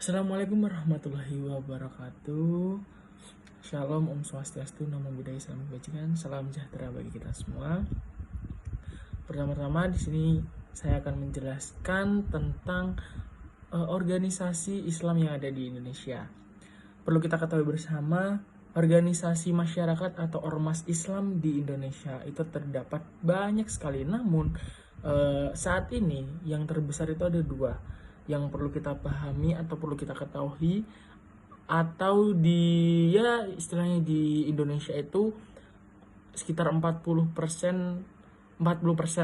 Assalamualaikum warahmatullahi wabarakatuh. Shalom, Om Swastiastu, Namo Buddhaya, Salam Kebajikan, salam sejahtera bagi kita semua. Pertama-tama di sini saya akan menjelaskan tentang organisasi Islam yang ada di Indonesia. Perlu kita ketahui bersama, organisasi masyarakat atau ormas Islam di Indonesia itu terdapat banyak sekali. Namun saat ini yang terbesar itu ada dua yang perlu kita pahami atau perlu kita ketahui, atau istilahnya di Indonesia itu sekitar 40%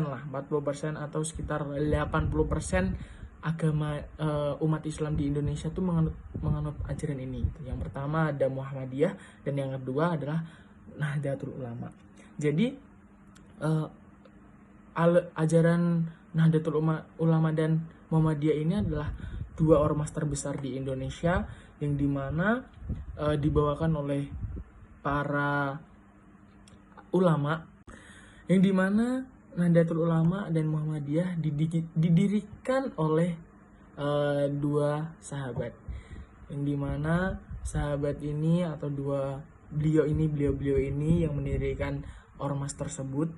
lah, 40% atau sekitar 80% agama umat Islam di Indonesia itu menganut ajaran ini. Yang pertama ada Muhammadiyah dan yang kedua adalah Nahdlatul Ulama. Jadi ajaran Nahdlatul Ulama dan Muhammadiyah ini adalah dua ormas terbesar di Indonesia yang dimana dibawakan oleh para ulama, yang dimana Nahdlatul Ulama dan Muhammadiyah didirikan oleh dua sahabat, yang dimana sahabat ini atau beliau ini yang mendirikan ormas tersebut,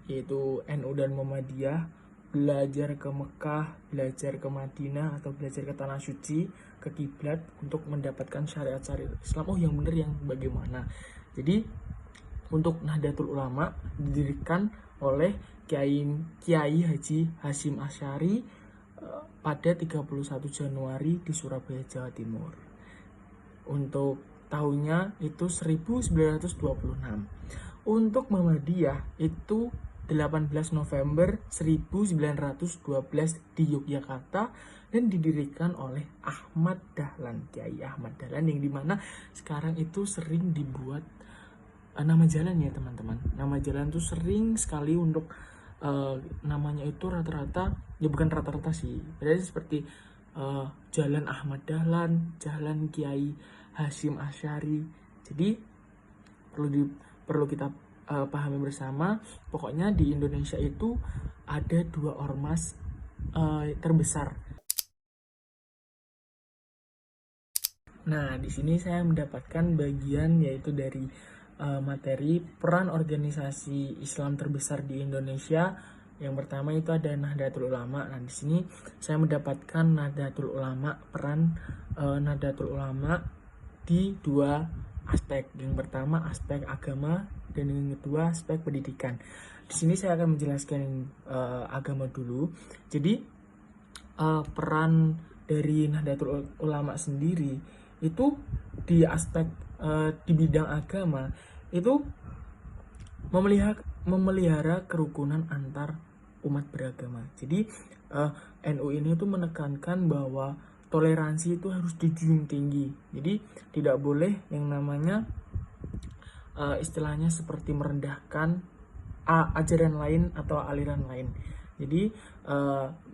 yaitu NU dan Muhammadiyah, belajar ke Mekah, belajar ke Madinah atau belajar ke Tanah Suci, ke kiblat untuk mendapatkan syariat-syariat Islam. Oh, yang benar yang bagaimana? Jadi untuk Nahdlatul Ulama didirikan oleh Kiai Haji Hasyim Asy'ari pada 31 Januari di Surabaya, Jawa Timur. Untuk tahunnya itu 1926. Untuk Muhammadiyah itu 18 November 1912 di Yogyakarta dan didirikan oleh Ahmad Dahlan, Kiai Ahmad Dahlan, yang dimana sekarang itu sering dibuat nama jalan ya teman-teman. Nama jalan tuh sering sekali untuk namanya itu rata-rata, ya bukan rata-rata sih, berarti seperti Jalan Ahmad Dahlan, Jalan Kiai Hasyim Asy'ari. Jadi perlu kita pahami bersama, pokoknya di Indonesia itu ada dua ormas terbesar. Nah, di sini saya mendapatkan bagian yaitu dari materi peran organisasi Islam terbesar di Indonesia. Yang pertama itu ada Nahdlatul Ulama. Nah, di sini saya mendapatkan Nahdlatul Ulama, peran Nahdlatul Ulama di dua aspek. Yang pertama aspek agama dan yang kedua aspek pendidikan. Di sini saya akan menjelaskan agama dulu. Jadi peran dari Nahdlatul Ulama sendiri itu di aspek di bidang agama itu memelihara kerukunan antar umat beragama. Jadi NU ini tuh menekankan bahwa toleransi itu harus dijunjung tinggi. Jadi tidak boleh yang namanya istilahnya seperti merendahkan ajaran lain atau aliran lain. Jadi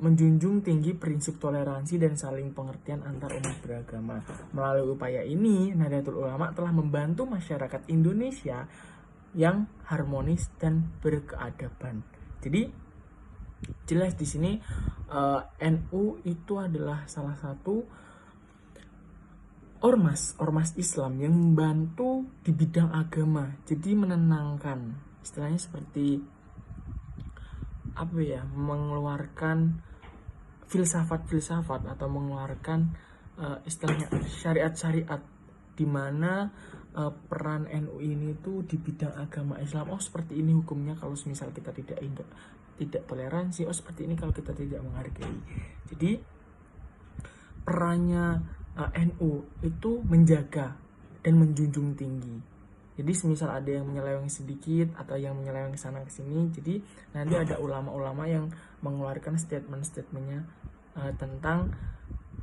menjunjung tinggi prinsip toleransi dan saling pengertian antar umat beragama. Melalui upaya ini, Nahdlatul Ulama telah membantu masyarakat Indonesia yang harmonis dan berkeadaban. Jadi jelas di sini NU itu adalah salah satu ormas Islam yang membantu di bidang agama. Jadi menenangkan, istilahnya seperti mengeluarkan filsafat atau mengeluarkan istilahnya syariat-syariat, di mana peran NU ini tuh di bidang agama Islam. Oh, seperti ini hukumnya kalau misal kita tidak toleransi. Oh, seperti ini kalau kita tidak menghargai. Jadi perannya NU itu menjaga dan menjunjung tinggi. Jadi semisal ada yang menyeleweng sedikit atau yang menyeleweng sana ke sini, jadi nanti ada ulama-ulama yang mengeluarkan statement-statementnya tentang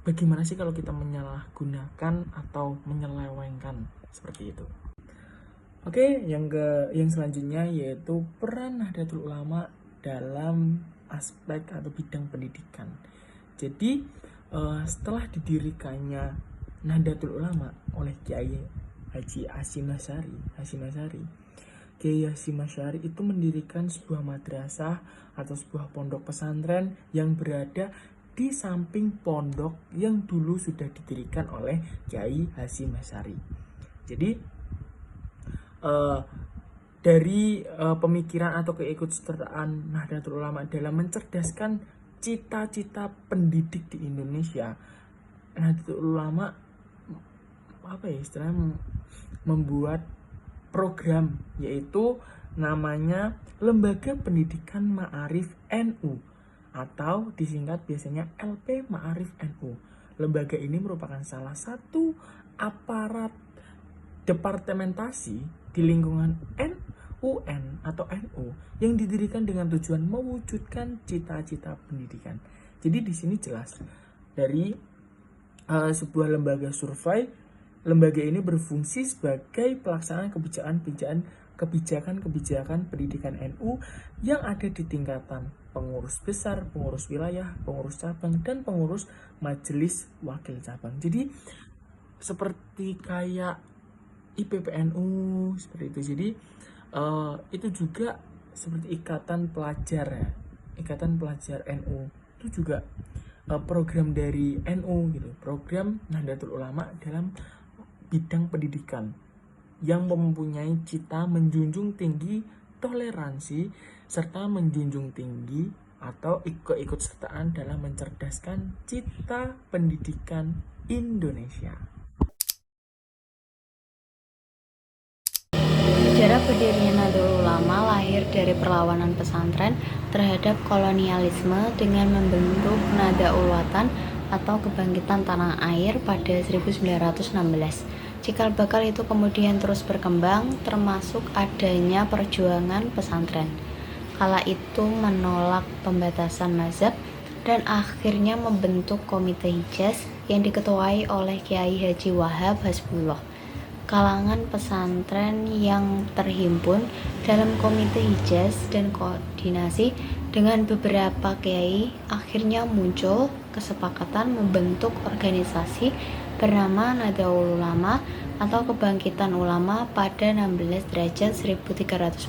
bagaimana sih kalau kita menyalahgunakan atau menyelewengkan seperti itu. Oke, yang selanjutnya yaitu peran Nahdlatul Ulama dalam aspek atau bidang pendidikan. Jadi setelah didirikannya Nahdlatul Ulama oleh Kiai Haji Hasyim Asy'ari, Kiai Hasyim Asy'ari itu mendirikan sebuah madrasah atau sebuah pondok pesantren yang berada di samping pondok yang dulu sudah didirikan oleh Kiai Hasyim Asy'ari. Jadi dari pemikiran atau keikutsertaan Nahdlatul Ulama dalam mencerdaskan cita-cita pendidik di Indonesia, Nahdlatul Ulama membuat program, yaitu namanya Lembaga Pendidikan Ma'arif NU atau disingkat biasanya LP Ma'arif NU. Lembaga ini merupakan salah satu aparat departementasi di lingkungan UN atau NU yang didirikan dengan tujuan mewujudkan cita-cita pendidikan. Jadi di sini jelas dari sebuah lembaga survei, lembaga ini berfungsi sebagai pelaksanaan kebijakan pendidikan NU yang ada di tingkatan pengurus besar, pengurus wilayah, pengurus cabang, dan pengurus majelis wakil cabang. Jadi seperti kayak IPPNU seperti itu. Jadi itu juga seperti ikatan pelajar NU itu juga program dari NU gitu, program Nahdlatul Ulama dalam bidang pendidikan yang mempunyai cita menjunjung tinggi toleransi serta menjunjung tinggi atau keikutsertaan dalam mencerdaskan cita pendidikan Indonesia. Sejarah berdirinya Nahdlatul Ulama lahir dari perlawanan pesantren terhadap kolonialisme dengan membentuk Nahdaul Watan atau Kebangkitan Tanah Air pada 1916. Cikal bakal itu kemudian terus berkembang, termasuk adanya perjuangan pesantren. Kala itu menolak pembatasan mazhab dan akhirnya membentuk Komite Hijaz yang diketuai oleh Kiai Haji Wahab Hasbullah. Kalangan pesantren yang terhimpun dalam Komite Hijaz dan koordinasi dengan beberapa kiai akhirnya muncul kesepakatan membentuk organisasi bernama Nahdlatul Ulama atau Kebangkitan Ulama pada 16 derajat 1344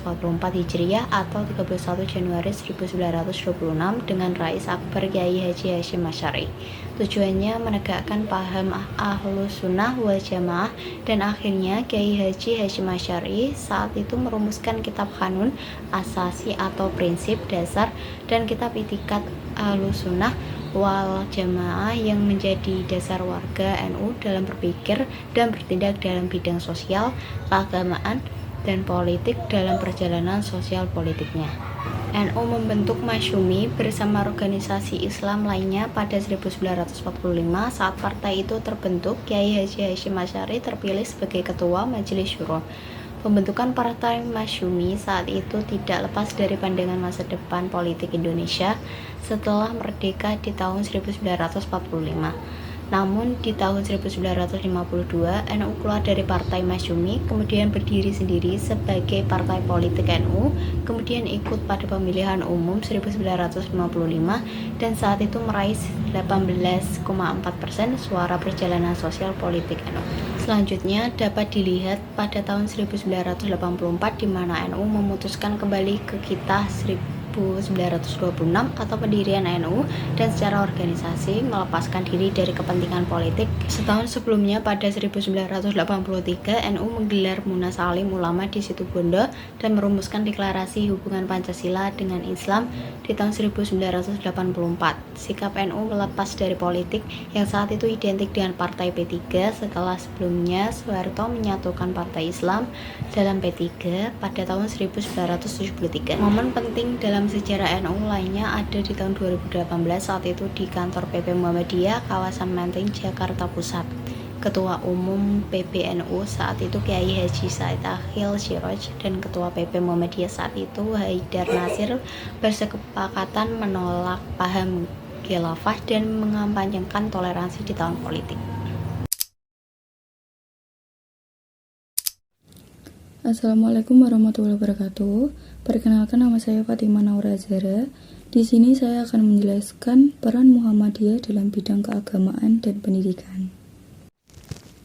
Hijriah atau 31 Januari 1926 dengan Rais Akbar Kiai Haji Hasyim Asy'ari. Tujuannya menegakkan paham Ahlus Sunnah wal Jamaah dan akhirnya Kiai Haji Hasyim Asy'ari saat itu merumuskan kitab Kanun Asasi atau prinsip dasar dan kitab Itiqad Ahlus Sunnah wal Jamaah yang menjadi dasar warga NU dalam berpikir dan bertindak dalam bidang sosial, keagamaan, dan politik dalam perjalanan sosial politiknya. NU membentuk Masyumi bersama organisasi Islam lainnya pada 1945. Saat partai itu terbentuk, Kiai Haji Hasyim Asy'ari terpilih sebagai ketua Majelis Syuro. Pembentukan Partai Masyumi saat itu tidak lepas dari pandangan masa depan politik Indonesia setelah merdeka di tahun 1945. Namun di tahun 1952 NU keluar dari Partai Masyumi, kemudian berdiri sendiri sebagai partai politik NU, kemudian ikut pada pemilihan umum 1955 dan saat itu meraih 18,4% suara perjalanan sosial politik NU. Selanjutnya dapat dilihat pada tahun 1984 di mana NU memutuskan kembali ke Kitah 1926 atau pendirian NU dan secara organisasi melepaskan diri dari kepentingan politik. Setahun sebelumnya pada 1983 NU menggelar Munas Alim Ulama di Situbondo dan merumuskan deklarasi hubungan Pancasila dengan Islam di tahun 1984. Sikap NU melepas dari politik yang saat itu identik dengan Partai P3 setelah sebelumnya Soeharto menyatukan Partai Islam dalam P3 pada tahun 1973. Momen penting dalam sejarah NU lainnya ada di tahun 2018 saat itu di kantor PP Muhammadiyah kawasan Menteng, Jakarta Pusat. Ketua Umum PBNU saat itu Kiai Haji Said Akhil Siroj dan Ketua PP Muhammadiyah saat itu Haidar Nasir bersepakatan menolak paham khilafah dan mengampanyekan toleransi di tahun politik. Assalamualaikum warahmatullahi wabarakatuh. Perkenalkan, nama saya Fatimah Naura Zahra. Di sini saya akan menjelaskan peran Muhammadiyah dalam bidang keagamaan dan pendidikan.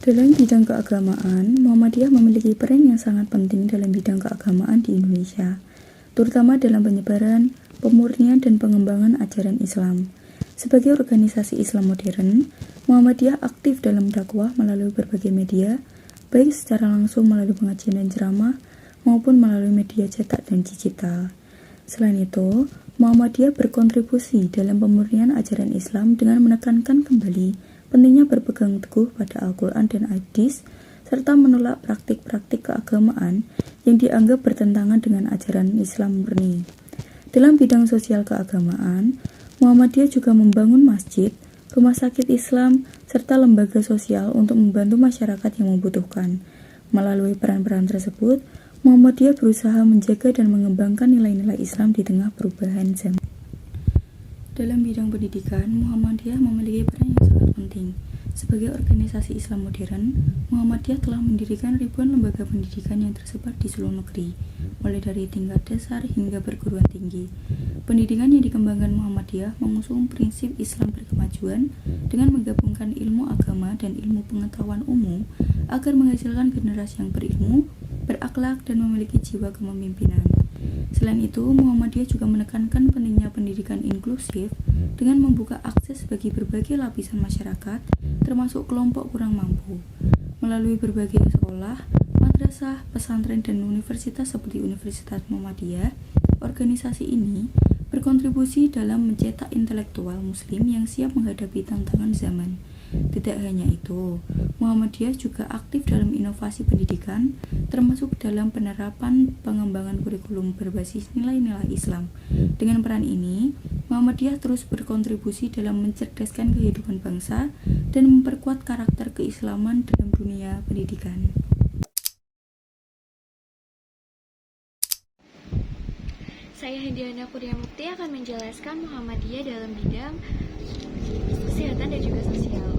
Dalam bidang keagamaan, Muhammadiyah memiliki peran yang sangat penting dalam bidang keagamaan di Indonesia, terutama dalam penyebaran, pemurnian, dan pengembangan ajaran Islam. Sebagai organisasi Islam modern, Muhammadiyah aktif dalam dakwah melalui berbagai media, baik secara langsung melalui pengajian dan ceramah, maupun melalui media cetak dan digital. Selain itu, Muhammadiyah berkontribusi dalam pemurnian ajaran Islam dengan menekankan kembali pentingnya berpegang teguh pada Al-Quran dan Hadis, serta menolak praktik-praktik keagamaan yang dianggap bertentangan dengan ajaran Islam murni. Dalam bidang sosial keagamaan, Muhammadiyah juga membangun masjid, rumah sakit Islam, serta lembaga sosial untuk membantu masyarakat yang membutuhkan. Melalui peran-peran tersebut, Muhammadiyah berusaha menjaga dan mengembangkan nilai-nilai Islam di tengah perubahan zaman. Dalam bidang pendidikan, Muhammadiyah memiliki peran yang sangat penting. Sebagai organisasi Islam modern, Muhammadiyah telah mendirikan ribuan lembaga pendidikan yang tersebar di seluruh negeri, mulai dari tingkat dasar hingga perguruan tinggi. Pendidikan yang dikembangkan Muhammadiyah mengusung prinsip Islam berkemajuan dengan menggabungkan ilmu agama dan ilmu pengetahuan umum agar menghasilkan generasi yang berilmu, berakhlak, dan memiliki jiwa kepemimpinan. Selain itu, Muhammadiyah juga menekankan pentingnya pendidikan inklusif dengan membuka akses bagi berbagai lapisan masyarakat, termasuk kelompok kurang mampu. Melalui berbagai sekolah, madrasah, pesantren, dan universitas seperti Universitas Muhammadiyah, organisasi ini berkontribusi dalam mencetak intelektual muslim yang siap menghadapi tantangan zaman. Tidak hanya itu, Muhammadiyah juga aktif dalam inovasi pendidikan, termasuk dalam penerapan pengembangan kurikulum berbasis nilai-nilai Islam. Dengan peran ini, Muhammadiyah terus berkontribusi dalam mencerdaskan kehidupan bangsa dan memperkuat karakter keislaman dalam dunia pendidikan. Saya Hendiana Kurnia Mukti akan menjelaskan Muhammadiyah dalam bidang kesehatan dan juga sosial.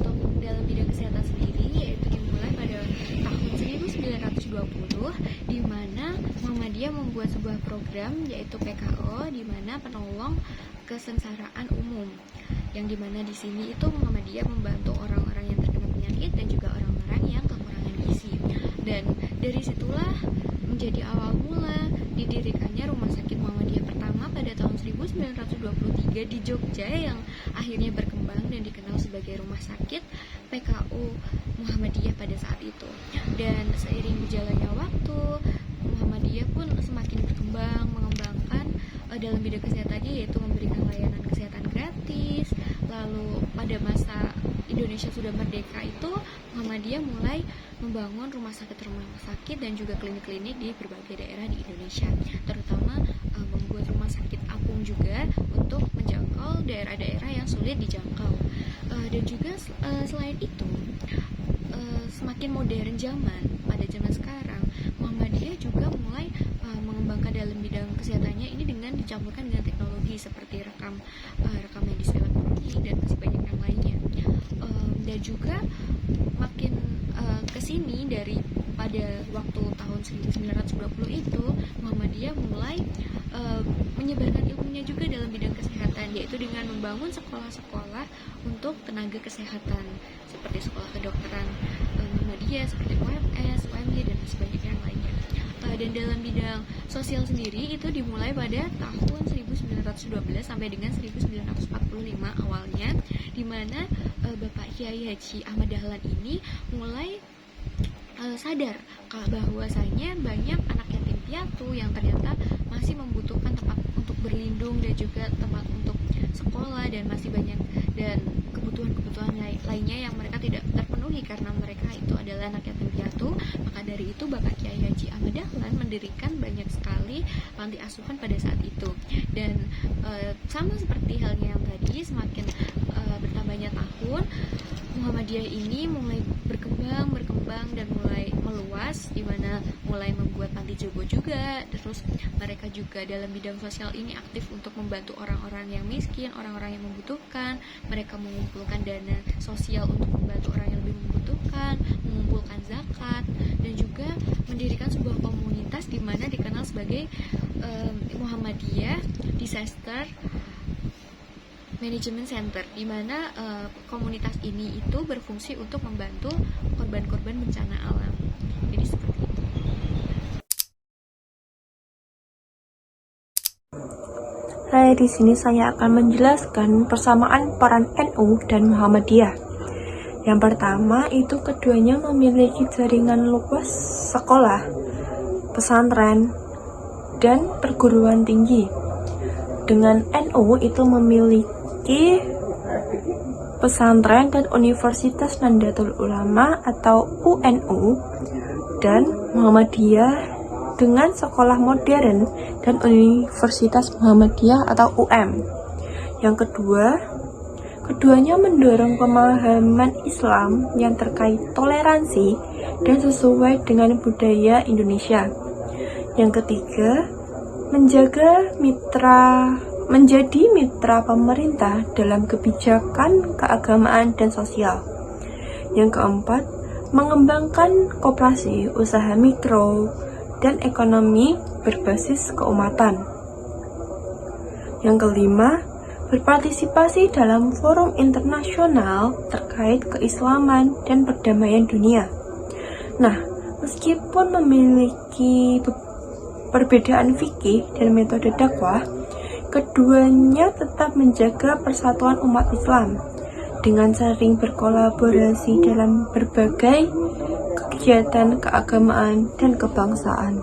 Untuk dalam bidang kesehatan sendiri, yaitu dimulai pada tahun 1920, di mana Muhammadiyah membuat sebuah program yaitu PKO, di mana penolong kesengsaraan umum, yang dimana di sini itu Muhammadiyah membantu orang-orang yang terkena penyakit dan juga orang-orang yang kekurangan gizi. Dan dari situlah menjadi awal mula didirikannya Rumah Sakit Muhammadiyah pertama pada tahun 1923 di Jogja, yang akhirnya berkembang dan dikenal sebagai Rumah Sakit PKU Muhammadiyah pada saat itu. Dan seiring berjalannya waktu, Muhammadiyah pun semakin berkembang, mengembangkan dalam bidang kesehatannya, yaitu memberikan layanan kesehatan gratis. Lalu pada masa Indonesia sudah merdeka itu, Muhammadiyah mulai membangun rumah sakit dan juga klinik-klinik di berbagai daerah di Indonesia, terutama membuat rumah sakit apung juga untuk menjangkau daerah-daerah yang sulit dijangkau. Dan juga selain itu, semakin modern zaman, pada zaman sekarang Muhammadiyah juga mulai mengembangkan dalam bidang kesehatannya ini dengan dicampurkan dengan teknologi seperti rekam medis lewat neurologi dan masih banyak yang lainnya. Dan juga makin kesini dari pada waktu tahun 1920 itu, Muhammadiyah mulai menyebarkan ilmunya juga dalam bidang kesehatan, yaitu dengan membangun sekolah-sekolah untuk tenaga kesehatan seperti sekolah kedokteran Muhammadiyah seperti UMS, UMY, dan masih banyak yang lainnya. Dan dalam bidang sosial sendiri itu dimulai pada tahun 1912 sampai dengan 1945 awalnya, di mana Bapak Kiai Haji Ahmad Dahlan ini mulai sadar bahwasanya banyak anak yatim piatu yang ternyata masih membutuhkan tempat untuk berlindung dan juga tempat untuk sekolah, dan masih banyak dan kebutuhan-kebutuhan lainnya yang mereka tidak terpenuhi karena mereka itu adalah anak yatim piatu. Maka dari itu Bapak Kiai Haji Ahmad Dahlan mendirikan banyak sekali panti asuhan pada saat itu. Dan sama seperti halnya yang tadi, semakin bertambahnya tahun, Muhammadiyah ini mulai berkembang dan mulai meluas, di mana mulai membuat panti jompo juga. Terus mereka juga dalam bidang sosial ini aktif untuk membantu orang-orang yang miskin, orang-orang yang membutuhkan. Mereka mengumpulkan dana sosial untuk membantu orang yang lebih membutuhkan, mengumpulkan zakat, dan juga mendirikan sebuah komunitas di mana dikenal sebagai Muhammadiyah Disaster Management Center, di mana komunitas ini itu berfungsi untuk membantu korban-korban bencana alam. Jadi seperti itu. Di sini saya akan menjelaskan persamaan peran NU dan Muhammadiyah. Yang pertama itu keduanya memiliki jaringan luas sekolah, pesantren, dan perguruan tinggi. Dengan NU itu memiliki pesantren dan Universitas Nahdlatul Ulama atau UNU, dan Muhammadiyah dengan sekolah modern dan Universitas Muhammadiyah atau UM. Yang kedua, keduanya mendorong pemahaman Islam yang terkait toleransi dan sesuai dengan budaya Indonesia. Yang ketiga, menjadi mitra pemerintah dalam kebijakan keagamaan dan sosial. Yang keempat, mengembangkan koperasi, usaha mikro, dan ekonomi berbasis keumatan. Yang kelima, berpartisipasi dalam forum internasional terkait keislaman dan perdamaian dunia. Nah, meskipun memiliki perbedaan fikih dan metode dakwah, keduanya tetap menjaga persatuan umat Islam dengan sering berkolaborasi dalam berbagai kegiatan keagamaan dan kebangsaan.